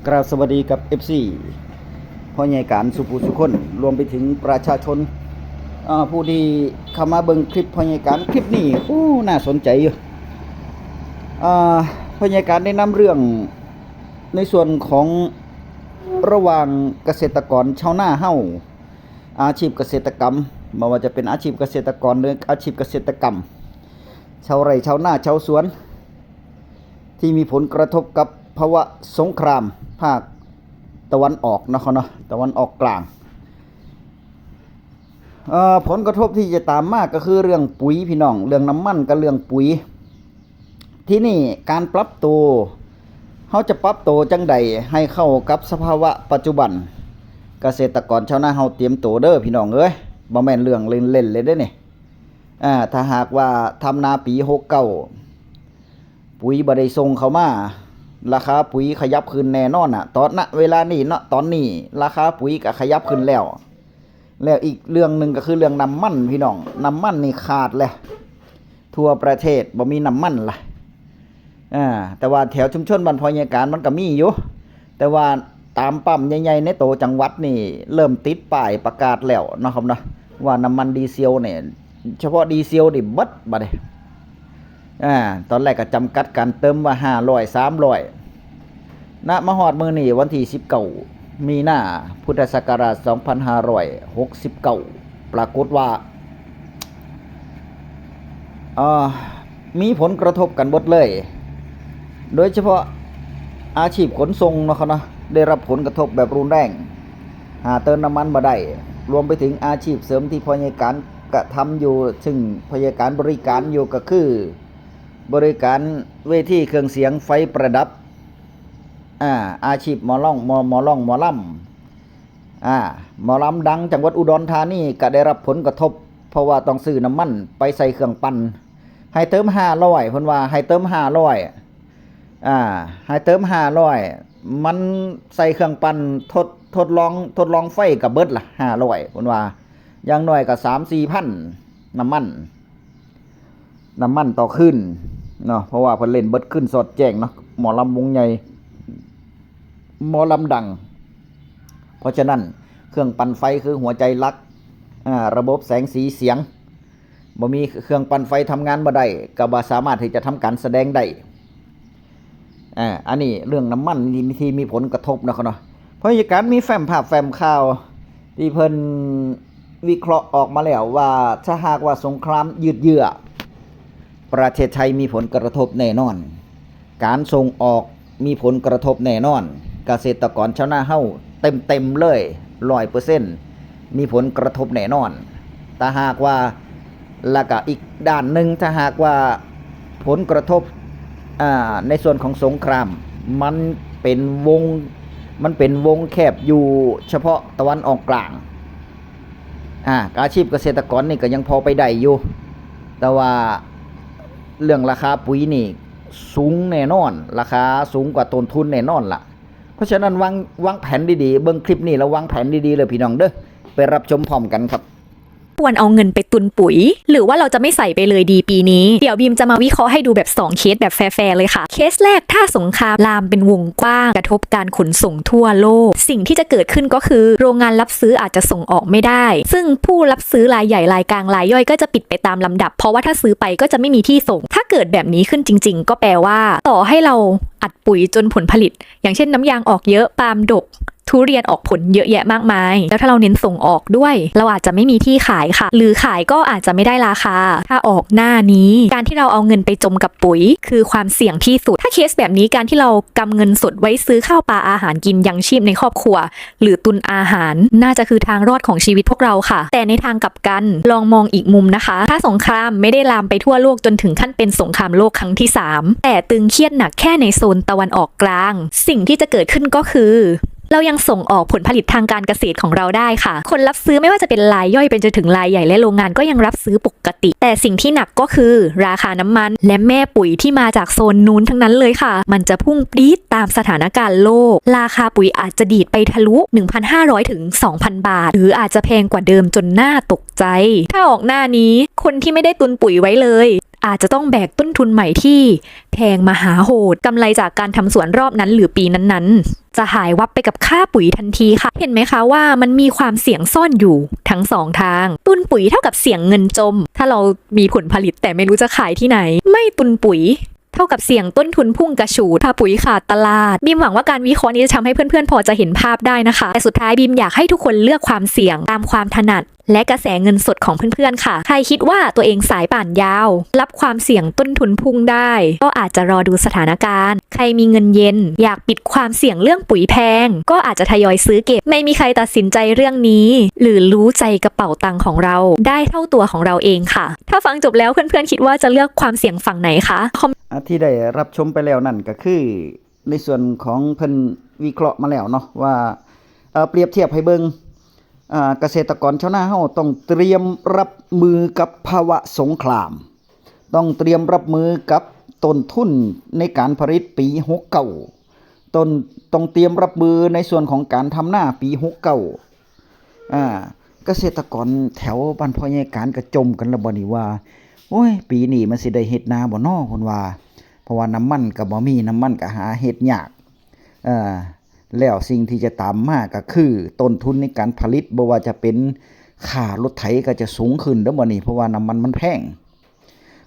กราบสวัสดีกับ FC พ่อใหญ่การสุภูสุคนรวมไปถึงประชาชนผู้ที่เข้ามาเบิ่งคลิปพ่อใหญ่การคลิปนี้น่าสนใจอยู่พ่อใหญ่การได้นำเรื่องในส่วนของระหว่างเกษตรกรชาวนาเฮาอาชีพเกษตรกรรมไม่ว่าจะเป็นอาชีพเกษตรกรหรืออาชีพเกษตรกรรมชาวไร่ชาวนาชาวสวนที่มีผลกระทบกับภาวะสงครามภาคตะวันออกนะครับเนาะตะวันออกกลางผลกระทบที่จะตามมาก็คือเรื่องปุ๋ยพี่น้องเรื่องน้ำมันกับเรื่องปุ๋ยที่นี่การปรับตัวเขาจะปรับตัวจังใดให้เข้ากับสภาวะปัจจุบันเกษตรกรชาวนาเฮาเตรียมตัวเด้อพี่น้องเอ้ยบ่แม่นเรื่องเล่นๆเลยเด้อนี่ถ้าหากว่าทำนาปี69ปุ๋ยบ่ได้ส่งเข้ามาราคาปุ๋ยขยับขึ้นแน่นอนตอนณเวลานี้เนาะตอนนี้ราคาปุ๋ยก็ขยับขึ้นแล้วอีกเรื่องนึงก็คือเรื่องน้ำมันพี่น้องน้ำมันนี่ขาดเลยทั่วประเทศบ่มีน้ำมันล่ะแต่ว่าแถวชุมชนบ้านพอยายการมันก็มีอยู่แต่ว่าตามปั๊มใหญ่ๆในโตจังหวัดนี่เริ่มติดป้ายประกาศแล้วเนาะครับเนาะว่าน้ำมันดีเซลเนี่ยเฉพาะดีเซลนี่เบิดบัดนี้ตอนแรกก็จำกัดการเติมว่า500 300ณมาฮอดมื้อนี้วันที่19มีนาพุทธศักราช2569ปรากฏว่ามีผลกระทบกันหมดเลยโดยเฉพาะอาชีพขนส่งเนาะครับเนาะได้รับผลกระทบแบบรุนแรงหาเติมน้ำมันบ่ได้รวมไปถึงอาชีพเสริมที่พยาการกระทำอยู่ซึ่งพยาการบริการอยู่ก็คือบริการเวทีเครื่องเสียงไฟประดับอาชีพหมอล่องหมอลำหมอลำดังจังหวัดอุดรธานีก็ได้รับผลกระทบเพราะว่าต้องซื้อน้ำมันไปใส่เครื่องปั่นให้เติม500เพิ่นว่าให้เติม500ให้เติม500มันใส่เครื่องปั่นทดลองไฟกับเบิดล่ะ500เพิ่นว่าอย่างน้อยก็ 3-4 พันน้ำมันต่อคืนเนาะเพราะว่าเพิ่นเล่นเบิดขึ้นสดแจ้งเนาะหมอลำวงใหญ่หมอลำดังเพราะฉะนั้นเครื่องปั่นไฟคือหัวใจหลักระบบแสงสีเสียงบ่มีเครื่องปั่นไฟทำงานบ่ได้ก็บ่สามารถที่จะทำการแสดงได้อันนี้เรื่องน้ำมันที่มีผลกระทบนะครับเนาะเพราะการมีแฟ้มภาพแฟ้มข่าวที่เพิ่นวิเคราะห์ออกมาแล้วว่าถ้าหากว่าสงครามยืดเยื้อประเทศไทยมีผลกระทบแน่นอนการส่งออกมีผลกระทบแน่นอนเกษตรกรชาวนาเฮาเต็มเลย 100% มีผลกระทบแน่นอนถ้าหากว่าแล้วก็อีกด้านหนึ่งถ้าหากว่าผลกระทบในส่วนของสงครามมันเป็นวงแคบอยู่เฉพาะตะวันออกกลางอาชีพเกษตรกรนี่ก็ยังพอไปได้อยู่แต่ว่าเรื่องราคาปุ๋ยนี่สูงแน่นอนราคาสูงกว่าต้นทุนแน่นอนล่ะเพราะฉะนั้นวางแผนดีๆเบิ่งคลิปนี้แล้ววางแผนดีๆเลยพี่น้องเด้อไปรับชมพร้อมกันครับควรเอาเงินไปตุนปุ๋ยหรือว่าเราจะไม่ใส่ไปเลยดีปีนี้เดี๋ยวบีมจะมาวิเคราะห์ให้ดูแบบ2เคสแบบแฟร์ๆเลยค่ะเคสแรกถ้าสงครามลามเป็นวงกว้างกระทบการขนส่งทั่วโลกสิ่งที่จะเกิดขึ้นก็คือโรงงานรับซื้ออาจจะส่งออกไม่ได้ซึ่งผู้รับซื้อรายใหญ่รายกลางรายย่อยก็จะปิดไปตามลำดับเพราะว่าถ้าซื้อไปก็จะไม่มีที่ส่งถ้าเกิดแบบนี้ขึ้นจริงๆก็แปลว่าต่อให้เราอัดปุ๋ยจนผลผลิตอย่างเช่นน้ำยางออกเยอะปาล์มดกทุเรียนออกผลเยอะแยะมากมายแล้วถ้าเราเน้นส่งออกด้วยเราอาจจะไม่มีที่ขายค่ะหรือขายก็อาจจะไม่ได้ราคาถ้าออกหน้านี้การที่เราเอาเงินไปจมกับปุ๋ยคือความเสี่ยงที่สุดถ้าเคสแบบนี้การที่เรากำเงินสดไว้ซื้อข้าวปลาอาหารกินยังชีพในครอบครัวหรือตุนอาหารน่าจะคือทางรอดของชีวิตพวกเราค่ะแต่ในทางกลับกันลองมองอีกมุมนะคะถ้าสงครามไม่ได้ลามไปทั่วโลกจนถึงขั้นเป็นสงครามโลกครั้งที่3แต่ตึงเครียดหนักแค่ในโซนตะวันออกกลางสิ่งที่จะเกิดขึ้นก็คือเรายังส่งออกผลผลิตทางการเกษตรของเราได้ค่ะคนรับซื้อไม่ว่าจะเป็นรายย่อยเป็นจนถึงรายใหญ่และโรงงานก็ยังรับซื้อปกติแต่สิ่งที่หนักก็คือราคาน้ำมันและแม่ปุ๋ยที่มาจากโซนนู้นทั้งนั้นเลยค่ะมันจะพุ่งปรี๊ดตามสถานการณ์โลกราคาปุ๋ยอาจจะดีดไปทะลุ 1,500 ถึง 2,000 บาทหรืออาจจะแพงกว่าเดิมจนน่าตกใจถ้าออกหน้านี้คนที่ไม่ได้ตุนปุ๋ยไว้เลย อาจจะต้องแบกต้นทุนใหม่ที่แพงมหาโหดกำไรจากการทำสวนรอบนั้นหรือปีนั้นๆจะหายวับไปกับค่าปุ๋ยทันทีค่ะเห็นไหมคะว่ามันมีความเสี่ยงซ่อนอยู่ทั้งสองทางตุนปุ๋ยเท่ากับเสี่ยงเงินจมถ้าเรามีผลผลิตแต่ไม่รู้จะขายที่ไหนไม่ตุนปุ๋ยเท่ากับเสี่ยงต้นทุนพุ่งกระฉูดถ้าปุ๋ยขาดตลาดบีมหวังว่าการวิเคราะห์นี้จะทำให้เพื่อนๆพอจะเห็นภาพได้นะคะแต่สุดท้ายบีมอยากให้ทุกคนเลือกความเสี่ยงตามความถนัดและกระแสเงินสดของเพื่อนๆค่ะใครคิดว่าตัวเองสายป่านยาวรับความเสี่ยงต้นทุนพุ่งได้ก็อาจจะรอดูสถานการณ์ใครมีเงินเย็นอยากปิดความเสี่ยงเรื่องปุ๋ยแพงก็อาจจะทยอยซื้อเก็บไม่มีใครตัดสินใจเรื่องนี้หรือรู้ใจกระเป๋าตังค์ของเราได้เท่าตัวของเราเองค่ะถ้าฟังจบแล้วเพื่อนๆคิดว่าจะเลือกความเสี่ยงฝั่งไหนคะที่ได้รับชมไปแล้วนั่นก็คือในส่วนของเพิ่นวิเคราะห์มาแล้วเนาะว่าเปรียบเทียบให้เบิ่งเกษตรกรชาวนาเฮาต้องเตรียมรับมือกับภาวะสงครามต้องเตรียมรับมือกับต้นทุนในการผลิตปี69ต้องเตรียมรับมือในส่วนของการทำหน้าปี69เกษตรกรแถวบ้านพ่อใหญ่การก็จมกันแล้วบ่นี่ว่าโอ้ยปีนี้มันสิได้เฮ็ดนาบ่น้อเพิ่นว่าเพราะว่าน้ำมันก็บ่มีน้ำมันก็หาเฮ็ดยากแล้วสิ่งที่จะตามมาก็คือต้นทุนในการผลิตบ่ว่าจะเป็นค่ารถไถก็จะสูงขึ้นเด้อบ่นี่เพราะว่าน้ำมันแพง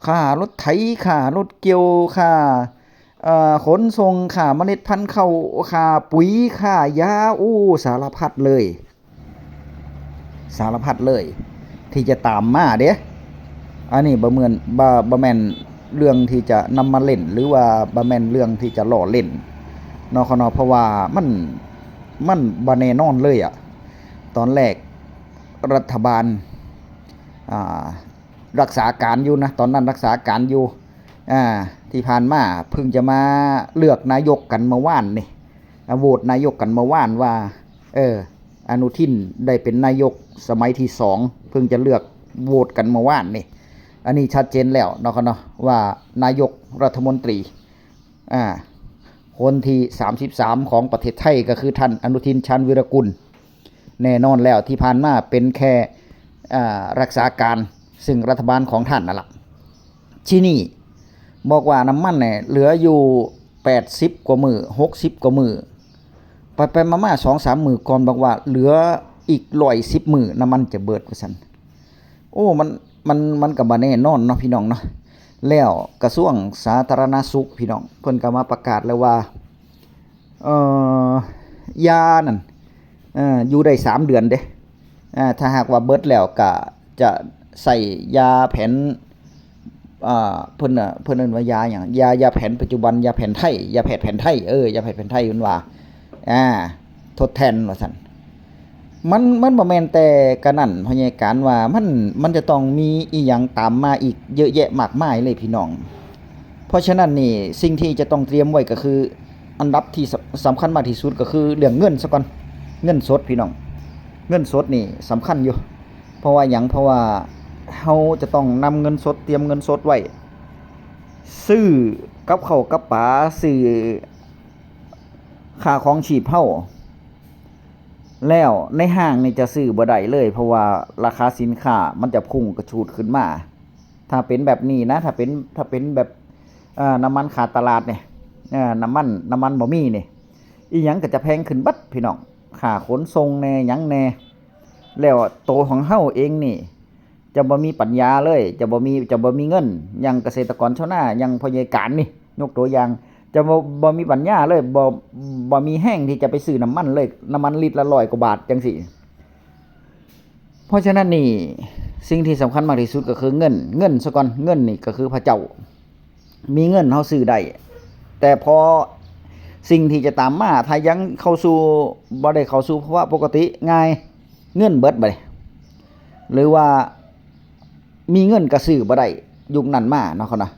ค่ารถไถค่ารถเกี่ยวค่าขนส่งค่าเมล็ดพันธุ์ข้าวค่าปุ๋ยค่ายาสารพัดเลยที่จะตามมาเด้อันนี้บ่แม่นเรื่องที่จะนำมาเล่นหรือว่าบ่แม่นเรื่องที่จะล้อเล่นเนาะเพราะว่ามันบ่แน่นอนเลยตอนแรกรัฐบาลรักษาการอยู่นะตอนนั้นรักษาการอยู่ที่ผ่านมาเพิ่งจะมาเลือกนายกกันเมื่อวานนี่โหวตนายกกันเมื่อวานว่าอนุทินได้เป็นนายกสมัยที่2เพิ่งจะเลือกโหวตกันเมื่อวานนี่อันนี้ชัดเจนแล้วเนาะว่านายกรัฐมนตรีคนที่33ของประเทศไทยก็คือท่านอนุทินชาญวิรากุลแน่นอนแล้วที่ผ่านมาเป็นแค่รักษาการซึ่งรัฐบาลของท่านนั่นล่ะที่นี่บอกว่าน้ำมันเนี่ยเหลืออยู่80กว่ามื้อ60กว่ามื้อไปมา 2-3 มื้อก่อนบอกว่าเหลืออีก110มื้อน้ำมันจะเบิดว่าซั่นมันก็บ่แน่นอนเนาะพี่น้องเนาะแล้วกระทรวงสาธารณสุขพี่น้องเพิ่นก็มาประกาศแล้วว่ายานั่นอยู่ได้3เดือนเด้ถ้าหากว่าเบิดแล้วก็จะใส่ยาแผนเพิ่นเอิ้นว่ายาหยังยาแผนปัจจุบันยาแผนไทยยาแพทย์แผนไทยยาแพทย์แผนไทยเพิ่นว่าทดแทนว่าซั่นมันบ่แม่นแต่กะนั่นพยาการว่ามันจะต้องมีอีหยังตามมาอีกเยอะแยะมากมายเลยพี่น้องเพราะฉะนั้นนี่สิ่งที่จะต้องเตรียมไว้ก็คืออันดับที่สำคัญมากที่สุดก็คือเรื่องเงินซะก่อนเงินสดพี่น้องเงินสดนี่สำคัญอยู่เพราะว่าหยังเพราะว่าเฮาจะต้องนำเงินสดเตรียมเงินสดไว้ซื้อกับข้าวกับปลาซื้อค่าของชีพเฮาแล้วในห้างนี่จะซื้อบ่ได้เลยเพราะว่าราคาสินค้ามันจะพุ่งกระฉูดขึ้นมาถ้าเป็นแบบนี้นะถ้าเป็นแบบน้ำมันขาดตลาดเนี่ยน้ำมันบ่มีนี่อีหยังก็จะแพงขึ้นบัดพี่น้องค่าขนส่งแน่หยังแน่แล้วตัวของเฮาเองนี่จะบ่มีปัญญาเลยจะบ่มีเงินอย่างเกษตรกรชาวนาอย่างพ่อใหญ่การนี่ยกตัวอย่างจะบ่มีปัญญาเลยบ่มีแห้งที่จะไปซื้อน้ำมันเลยน้ำมันลิตรละ100 กว่าบาทจังซี่เพราะฉะนั้นนี่สิ่งที่สำคัญมากที่สุดก็คือเงินซะก่อนเงินนี่ก็คือพระเจ้ามีเงินเฮาซื้อได้แต่พอสิ่งที่จะตามมาถ้ายังเข้าสู่บ่ได้เข้าสู่เพราะว่าปกติง่ายเงินเบิดบ่ได้หรือว่ามีเงินก็ซื้อบ่ได้ยุคนั้นมาเนาะนะ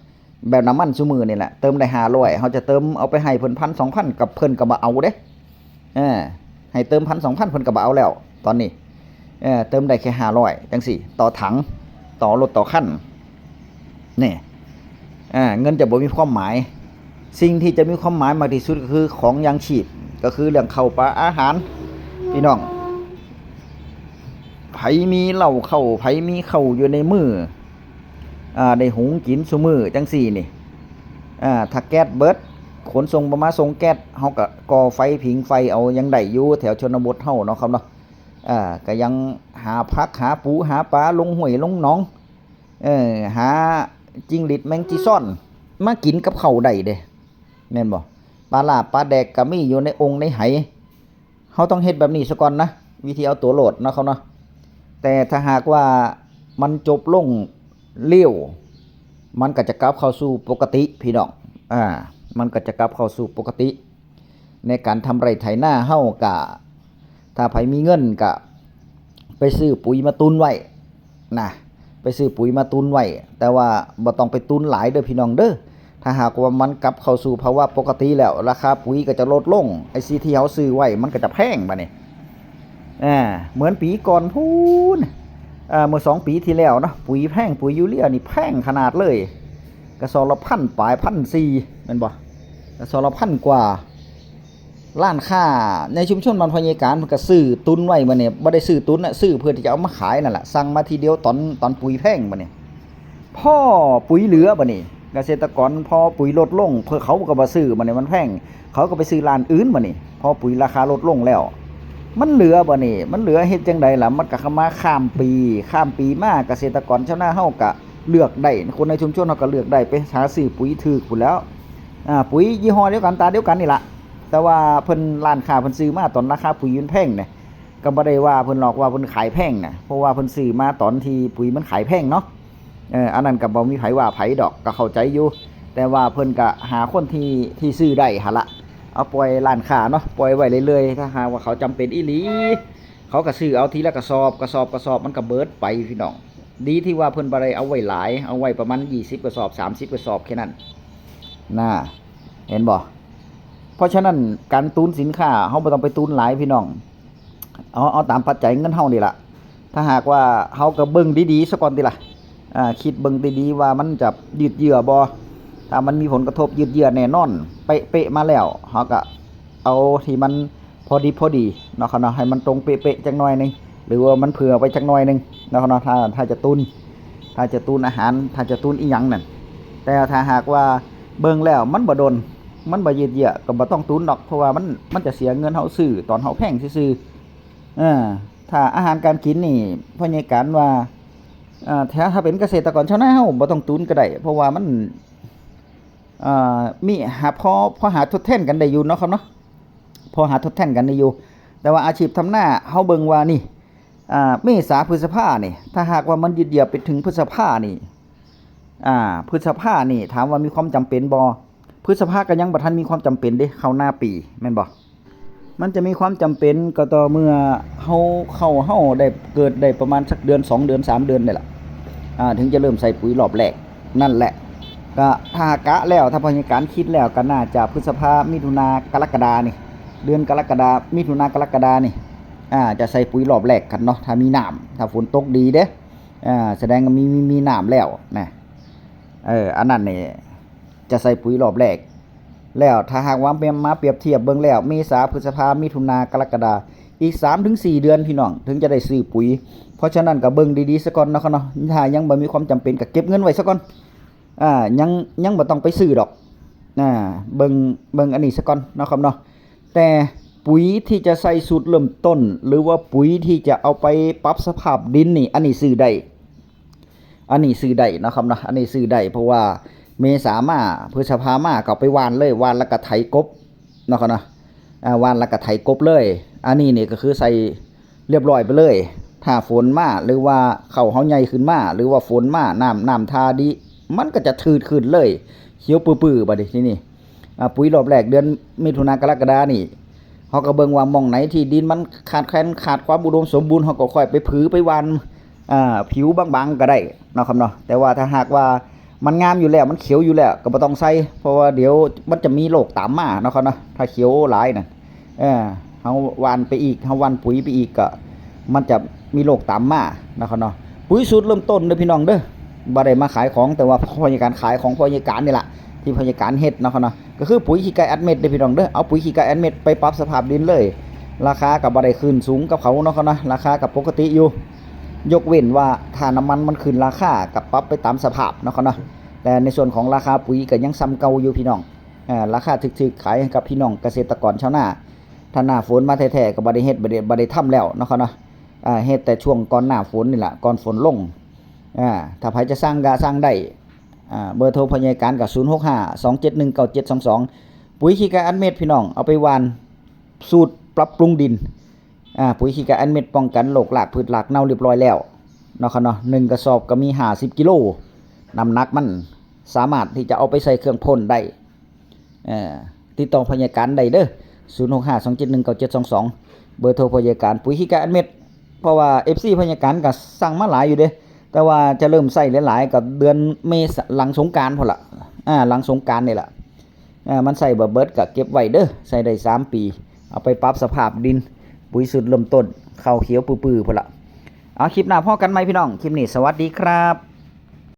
แบบน้ำมันซุมื้อนี่แหละเติมได้500เฮาจะเติมเอาไปให้เพิ่น 1,000 2,000 กับเพิ่นก็บ่เอาเด้ให้เติม 1,000 2,000 เพิ่นก็บ่เอาแล้วตอนนี้เติมได้แค่500จังซี่ต่อถังต่อรถต่อคันนี่เงินจะบ่มีความหมายสิ่งที่จะมีความหมายมากที่สุดก็คือของยังชีพก็คือเรื่องข้าวปลาอาหารพี่น้องไผมีเหล้าเข้าไผมีข้าวอยู่ในมือ ได้หุงกินซุมื้อจังซี่นี่ถ้าแก๊สเบิดขนส่งบ่มาส่งแก๊สเฮาก็ก่อไฟผิงไฟเอายังได้อยู่แถวชนบทเฮาเนาะครับเนาะก็ยังหาผักหาปูหาปลาลงห้วยลงหนองหาจิ้งหรีดแมงจีซ่อนมากินกับข้าวได้เด้แม่นบ่ปลาลาบปลาแดกก็มีอยู่ในองค์ในไหเฮาต้องเฮ็ดแบบนี้ซะก่อนนะวิธีเอาตัวโหลดเนาะครับเนาะแต่ถ้าหากว่ามันจบลงเลี้ยวมันก็จะกลับเข้าสู่ปกติพี่น้องมันก็จะกลับเข้าสู่ปกติในการทำไร่ไถนาเฮาก็ถ้าไผมีเงินก็ไปซื้อปุ๋ยมาตุนไว้นะไปซื้อปุ๋ยมาตุนไว้แต่ว่าบ่ต้องไปตุนหลายเด้อพี่น้องเด้อถ้าหากว่ามันกลับเข้าสู่ภาวะปกติแล้วราคาปุ๋ยก็จะลดลงไอ้ที่เฮาซื้อไว้มันก็จะแพงบัดนี้เหมือนปีก่อนพูนเมื่อ2 ปีที่แล้วเนาะปุ๋ยแพงปุ๋ยยูเรียนี่แพงขนาดเลยกระสอบละพันปลาย1,400แม่นบ่กระสอบละพันกว่าร้านค้าในชุมชนบ้านพญาการเพิ่นก็ซื้อตุนไว้บัดนี้บ่ได้ซื้อตุนน่ะซื้อเพื่อที่จะเอามาขายนั่นแหละสั่งมาทีเดียวตอนปุ๋ยแพงบัดนี้พ่อปุ๋ยเหลือบัดนี้เกษตรกรพอปุ๋ยลดลงเพื่อเขาก็บ่ซื้อบัดนี้มันแพงเขาก็ไปซื้อร้านอื่นบัดนี้พอปุ๋ยราคาลดลงแล้วมันเหลือบ่นี่มันเหลือเฮ็ดจังได๋ล่ะมันก็เข้ามาข้ามปีมาเกษตรกรชาวนาเฮาก็เลือกได้คนในชุมชนเฮาก็เลือกได้ไปหาซื้อปุ๋ยถูกพุ่นแล้วปุ๋ยยี่ห้อเดียวกันตาเดียวกันนี่ล่ะแต่ว่าเพิ่นร้านค้าเพิ่นซื้อมาตอนราคาปุ๋ยมันแพงเนี่ยก็บ่ได้ว่าเพิ่นหรอกว่าเพิ่นขายแพงน่ะเพราะว่าเพิ่นซื้อมาตอนที่ปุ๋ยมันขายแพงเนาะอันนั้นก็บ่มีไผว่าไผดอกก็เข้าใจอยู่แต่ว่าเพิ่นก็หาคนที่ซื้อได้หั่นล่ะเอาปล่อยร้านค้าเนาะปล่อยไว้เรื่อยๆถ้าหากว่าเขาจำเป็นอีหลีเขาก็ซื้อเอาทีละกระสอบมันก็เบิดไปพี่น้องดีที่ว่าเพิ่นบ่ได้เอาไว้หลายเอาไว้ประมาณ20กระสอบ30กระสอบแค่นั้นน่ะเห็นบ่เพราะฉะนั้นการตุนสินค้าเฮาบ่ต้องไปตุนหลายพี่น้องเอาตามปัจจัยเงินเฮานี่ล่ะถ้าหากว่าเฮาก็เบิ่งดีๆซะก่อนติล่ะคิดเบิ่งดีๆว่ามันจะยืดเยื้อบ่ถ้ามันมีผลกระทบยืดเยื้อแน่นอนเป๊ะๆมาแล้วเฮาก็เอาที่มันพอดีเนาะครับเนาะให้มันตรงเป๊ะๆจักหน่อยนึงหรือว่ามันเผื่อไว้จักหน่อยนึงเนาะครับเนาะถ้าจะตุนอาหารถ้าจะตุนอีหยังนั่นแต่ถ้าหากว่าเบิ่งแล้วมันบ่ดนมันบ่ยืดเยื้อก็บ่ต้องตุนดอกเพราะว่ามันจะเสียเงินเฮาซื้อตอนเฮาแพงซื่อๆถ้าอาหารการกินนี่พญาการว่าถ้าเป็นเกษตรกรชาวนาเฮาบ่ต้องตุนก็ได้เพราะว่ามันมีหาพอหาทดแทนกันได้อยู่เนาะครับเนาะพอหาทดแทนกันได้อยู่แต่ว่าอาชีพทำนาเฮาเบิ่งว่านี่เมษาพฤษภานี่ถ้าหากว่ามันยืดเยื้อไปถึงพฤษภานี่พฤษภานี่ถามว่ามีความจำเป็นบ่พฤษภาก็ยังบ่ทันมีความจำเป็นเด้เข้าหน้าปีแม่นบ่มันจะมีความจำเป็นก็ต่อเมื่อเฮาได้เกิดได้ประมาณสักเดือน2เดือน3เดือนนี่ล่ะถึงจะเริ่มใส่ปุ๋ยรอบแรกนั่นแหละก็ถ้ากะแล้วถ้าพญาการคิดแล้วก็น่าจะพฤษภามิถุนากรกฎานี่เดือนกรกฎามิถุนากรกฎานี่จะใส่ปุ๋ยรอบแรกกันเนาะถ้ามีน้ำถ้าฝนตกดีเด้แสดงว่ามีน้ำแล้วนะอันนั้นนี่จะใส่ปุ๋ยรอบแรกแล้วถ้าหากว่ามาเปรียบเทียบเบิ่งแล้วเมษาพฤษภามิถุนากรกฎาอีก 3-4 เดือนพี่น้องถึงจะได้ซื้อปุ๋ยเพราะฉะนั้นก็เบิ่งดีๆซะก่อนเนาะครับเนาะถ้ายังบ่มีความจำเป็นก็เก็บเงินไว้ซะก่อนยังบ่ต้องไปซื้อดอกเบิ่งอันนี้ซะก่อนเนาะครับเนาะแต่ปุ๋ยที่จะใส่สูตรเริ่มต้นหรือว่าปุ๋ยที่จะเอาไปปรับสภาพดินนี่อันนี้ซื้อได้นะครับเนาะอันนี้ซื้อได้เพราะว่าเมษามาพฤษภามาก็ไปหว่านเลยหว่านแล้วก็ไถกบเนาะครับเนาะหว่านแล้วก็ไถกบเลยอันนี้นี่ก็คือใส่เรียบร้อยไปเลยถ้าฝนมาหรือว่าข้าวเฮาใหญ่ขึ้นมาหรือว่าฝนมาน้ำทาดีมันก็จะทืดขึ้นเลยเขียวปื้อๆบัดนี้ที่นี่ปุ๋ยรอบแรกเดือนมิถุนายนกรกฎานี่เฮาก็เบิ่งว่าหม่องไหนที่ดินมันขาดความอุดมสมบูรณ์เฮาก็ค่อยไปผือไปหว่านผิวบางๆก็ได้เนาะครับเนาะแต่ว่าถ้าหากว่ามันงามอยู่แล้วมันเขียวอยู่แล้วก็บ่ต้องใส่เพราะว่าเดี๋ยวมันจะมีโรคตามมาเนาะครับเนาะถ้าเขียวหลายนั่นเฮาหว่านไปอีกเฮาหว่านปุ๋ยไปอีกก็มันจะมีโรคตามมาเนาะครับเนาะปุ๋ยสูตรเริ่มต้นเด้อพี่น้องเด้อบ่ได้มาขายของแต่ว่าพญาการขายของพญาการนี่ล่ะที่พญาการเฮ็ดเนาะครับเนาะก็คือปุ๋ยขี้ไก่อัดเม็ดเด้อพี่น้องเด้อเอาปุ๋ยขี้ไก่อัดเม็ดไปปรับสภาพดินเลยราคาก็บ่ได้ขึ้นสูงกับเขาเนาะครับเนาะราคาก็ปกติอยู่ ยกเว้นว่าถ้าน้ำมันมันขึ้นราคากับปรับไปตามสภาพเนาะครับเนาะแต่ในส่วนของราคาปุ๋ยก็ยังซ้ำเก่าอยู่พี่น้องราคาถึกๆขายให้กับพี่น้องเกษตรกรชาวนาถ้าหน้าฝนมาแท้ๆก็บ่ได้เฮ็ดบ่ได้ทำแล้วเนาะครับเนาะเฮ็ดแต่ช่วงก่อนหน้าฝนนี่แหละก่อนฝนลงถ้าใครจะสร้างก็สร้างได้เบอร์โทรพยาการกับ0652719722ปุ๋ยขี้ไก่อัดเม็ดพี่น้องเอาไปหว่านสูตรปรับปรุงดินปุ๋ยขี้ไก่อัดเม็ดป้องกันโรครากพืชรากเน่าเรียบร้อยแล้วเนาะครับเนาะ1กระสอบก็มี50กิโลน้ำหนักมันสามารถที่จะเอาไปใส่เครื่องพ่นได้ติดต่อพยาการได้เด้อ0652719722เบอร์โทรพยาการปุ๋ยขี้ไก่อัดเม็ดเพราะว่า FC พยาการก็สั่งมาหลายอยู่เด้แต่ว่าจะเริ่มใส่หลายๆกับเดือนเมษาหลังสงกรานต์พุ่นล่ะหลังสงกรานต์นี่ล่ะมันใส่บ่เบิดก็เก็บไว้เด้อใส่ได้3ปีเอาไปปรับสภาพดินปุ๋ยสุดเริ่มต้นข้าวเขียวปื้อๆพุ่นล่ะเอาคลิปหน้าพอกันใหม่พี่น้องคลิปนี้สวัสดีครับ